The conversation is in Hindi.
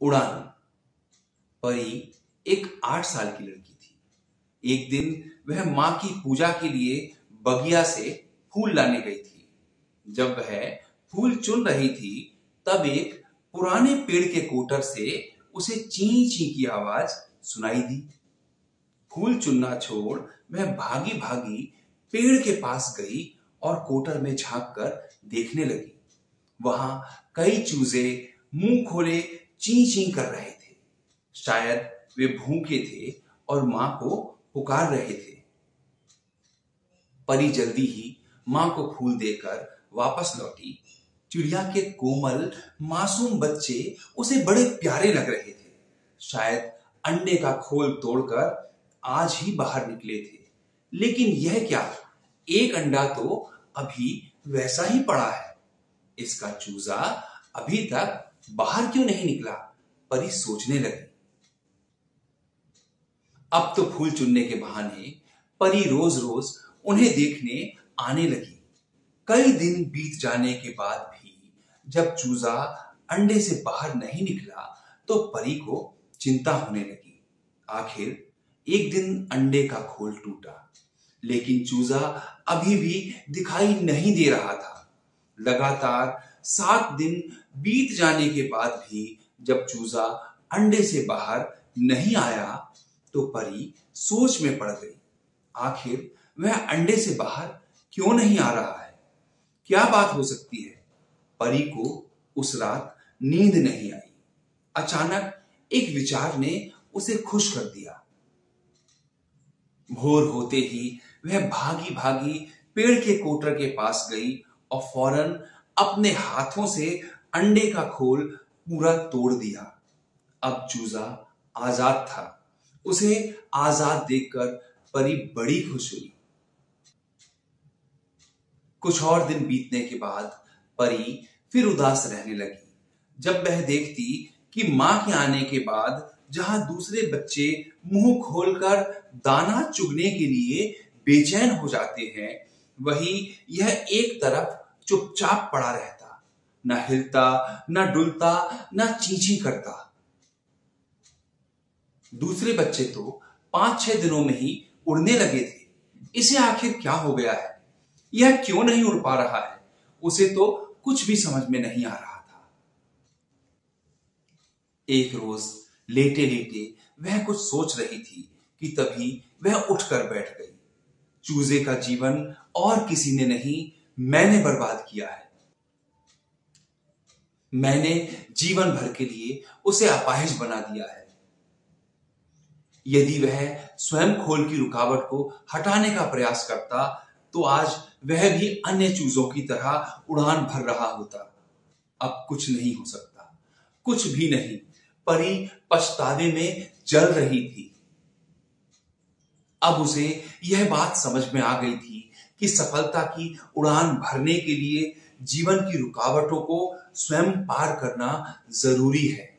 उड़ान। परी एक 8 साल की लड़की थी। एक दिन वह मां की पूजा के लिए बगिया से फूल लाने गई थी। जब वह फूल चुन रही थी, तब एक पुराने पेड़ के कोटर से उसे ची ची की आवाज सुनाई दी। फूल चुनना छोड़ वह भागी भागी पेड़ के पास गई और कोटर में झांक कर देखने लगी। वहां कई चूजे मुंह खोले ची ची कर रहे थे। शायद वे भूखे थे और मां को पुकार रहे थे। परी जल्दी ही मां को फूल देकर वापस लौटी। चिड़िया के कोमल मासूम बच्चे उसे बड़े प्यारे लग रहे थे। शायद अंडे का खोल तोड़कर आज ही बाहर निकले थे। लेकिन यह क्या, एक अंडा तो अभी वैसा ही पड़ा है। इसका चूजा अभी तक बाहर क्यों नहीं निकला? परी सोचने लगी। अब तो फूल चुनने के बहाने परी रोज रोज उन्हें देखने आने लगी। कई दिन बीत जाने के बाद भी जब चूजा अंडे से बाहर नहीं निकला, तो परी को चिंता होने लगी। आखिर एक दिन अंडे का खोल टूटा, लेकिन चूजा अभी भी दिखाई नहीं दे रहा था। लगातार 7 दिन बीत जाने के बाद भी जब चूजा अंडे से बाहर नहीं आया, तो परी सोच में पड़ गई। आखिर वह अंडे से बाहर क्यों नहीं आ रहा है? क्या बात हो सकती है? परी को उस रात नींद नहीं आई। अचानक एक विचार ने उसे खुश कर दिया। भोर होते ही वह भागी भागी पेड़ के कोटर के पास गई और फौरन अपने हाथों से अंडे का खोल पूरा तोड़ दिया। अब चूजा आजाद था। उसे आजाद देखकर परी बड़ी खुश हुई। कुछ और दिन बीतने के बाद परी फिर उदास रहने लगी। जब वह देखती कि मां के आने के बाद जहां दूसरे बच्चे मुंह खोलकर दाना चुगने के लिए बेचैन हो जाते हैं, वहीं यह एक तरफ चुपचाप पड़ा रहता, न हिलता, न डुलता, न चींची करता। दूसरे बच्चे तो 5-6 दिनों में ही उड़ने लगे थे। इसे आखिर क्या हो गया है? यह क्यों नहीं उड़ पा रहा है? उसे तो कुछ भी समझ में नहीं आ रहा था। एक रोज लेटे लेटे वह कुछ सोच रही थी कि तभी वह उठकर बैठ गई। चूजे का जीवन और किसी ने नहीं, मैंने बर्बाद किया है। मैंने जीवन भर के लिए उसे अपाहिज बना दिया है। यदि वह स्वयं खोल की रुकावट को हटाने का प्रयास करता, तो आज वह भी अन्य चूजों की तरह उड़ान भर रहा होता। अब कुछ नहीं हो सकता, कुछ भी नहीं। परी पछतावे में जल रही थी। अब उसे यह बात समझ में आ गई थी कि सफलता की उड़ान भरने के लिए जीवन की रुकावटों को स्वयं पार करना जरूरी है।